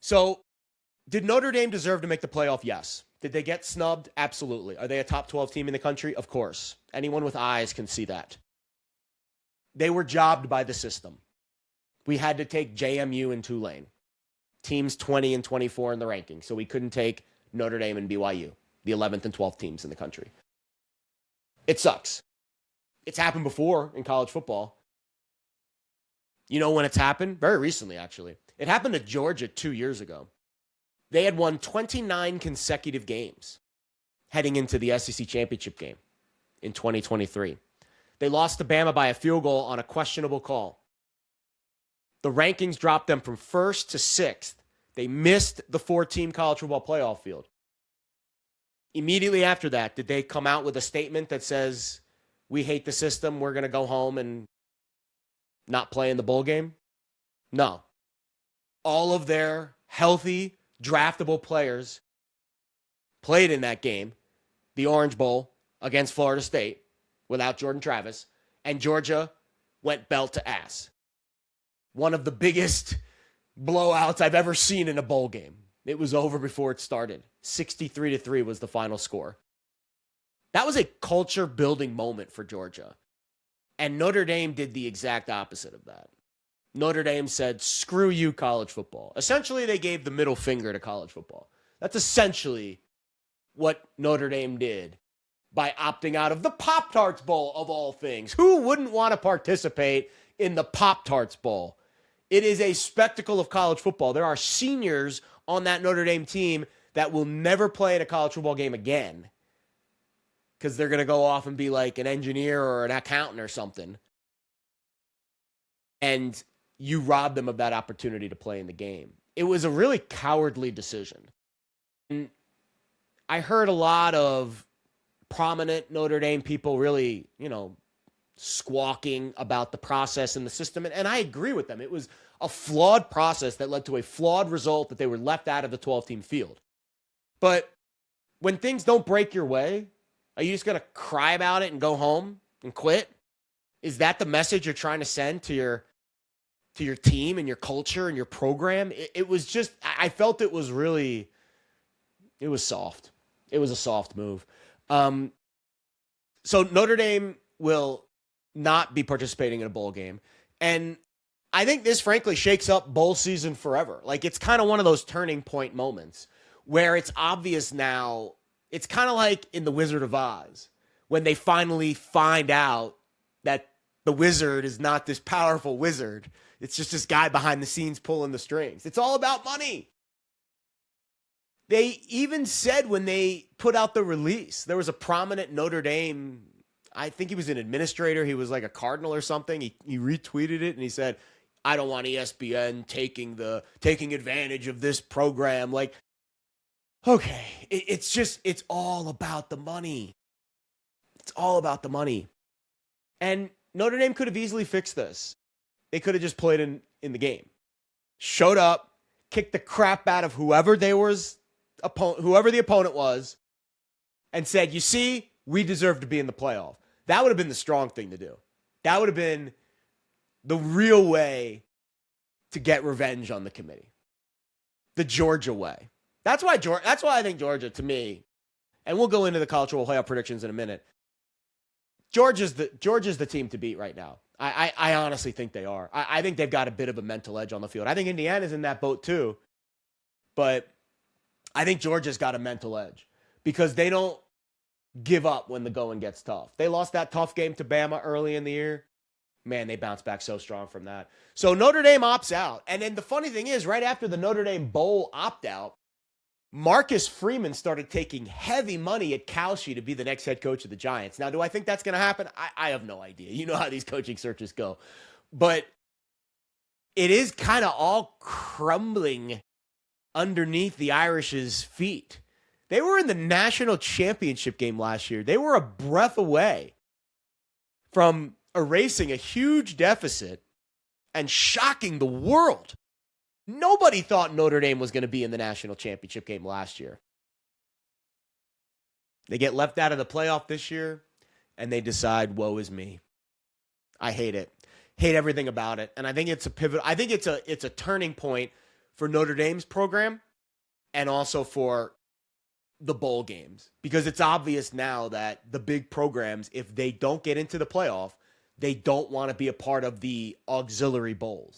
So, did Notre Dame deserve to make the playoff? Yes. Did they get snubbed? Absolutely. Are they a top 12 team in the country? Of course. Anyone with eyes can see that. They were jobbed by the system. We had to take JMU and Tulane, teams 20 and 24 in the rankings. So we couldn't take Notre Dame and BYU, the 11th and 12th teams in the country. It sucks. It's happened before in college football. You know when it's happened? Very recently, actually. It happened to Georgia 2 years ago. They had won 29 consecutive games heading into the SEC championship game in 2023. They lost to Bama by a field goal on a questionable call. The rankings dropped them from 1st to 6th. They missed the 4-team college football playoff field. Immediately after that, did they come out with a statement that says, we hate the system, we're going to go home and not play in the bowl game? No. All of their healthy, draftable players played in that game, the Orange Bowl against Florida State without Jordan Travis, and Georgia went belt to ass. One of the biggest blowouts I've ever seen in a bowl game. It was over before it started. 63-3 was the final score. That was a culture-building moment for Georgia. And Notre Dame did the exact opposite of that. Notre Dame said, screw you, college football. Essentially, they gave the middle finger to college football. That's essentially what Notre Dame did by opting out of the Pop-Tarts Bowl, of all things. Who wouldn't want to participate in the Pop-Tarts Bowl? It is a spectacle of college football. There are seniors on that Notre Dame team that will never play in a college football game again because they're going to go off and be like an engineer or an accountant or something. And you robbed them of that opportunity to play in the game. It was a really cowardly decision. And I heard a lot of prominent Notre Dame people really, squawking about the process and the system. And I agree with them. It was a flawed process that led to a flawed result that they were left out of the 12-team field. But when things don't break your way, are you just going to cry about it and go home and quit? Is that the message you're trying to send to your team and your culture and your program? It was just, I felt it was really, it was soft. It was a soft move. So Notre Dame will not be participating in a bowl game. And I think this frankly shakes up bowl season forever. Like, it's kind of one of those turning point moments where it's obvious now. It's kind of like in The Wizard of Oz when they finally find out that the wizard is not this powerful wizard. It's just this guy behind the scenes pulling the strings. It's all about money. They even said when they put out the release, there was a prominent Notre Dame, I think he was an administrator. He was like a cardinal or something. He retweeted it and he said, I don't want ESPN taking advantage of this program. Like, okay, it's all about the money. It's all about the money. And Notre Dame could have easily fixed this. They could have just played in the game. Showed up, kicked the crap out of whoever the opponent was, and said, you see, we deserve to be in the playoff. That would have been the strong thing to do. That would have been the real way to get revenge on the committee. The Georgia way. That's why I think Georgia, to me, and we'll go into the college football playoff predictions in a minute, Georgia's the team to beat right now. I honestly think they are. I think they've got a bit of a mental edge on the field. I think Indiana's in that boat too. But I think Georgia's got a mental edge because they don't give up when the going gets tough. They lost that tough game to Bama early in the year. Man, they bounced back so strong from that. So Notre Dame opts out. And then the funny thing is, right after the Notre Dame Bowl opt-out, Marcus Freeman started taking heavy money at Kalshi to be the next head coach of the Giants. Now, do I think that's going to happen? I have no idea. You know how these coaching searches go. But it is kind of all crumbling underneath the Irish's feet. They were in the national championship game last year. They were a breath away from erasing a huge deficit and shocking the world. Nobody thought Notre Dame was going to be in the national championship game last year. They get left out of the playoff this year, and they decide, woe is me. I hate it. Hate everything about it. And I think it's a pivot. I think it's a turning point for Notre Dame's program and also for the bowl games, because it's obvious now that the big programs, if they don't get into the playoff, they don't want to be a part of the auxiliary bowls.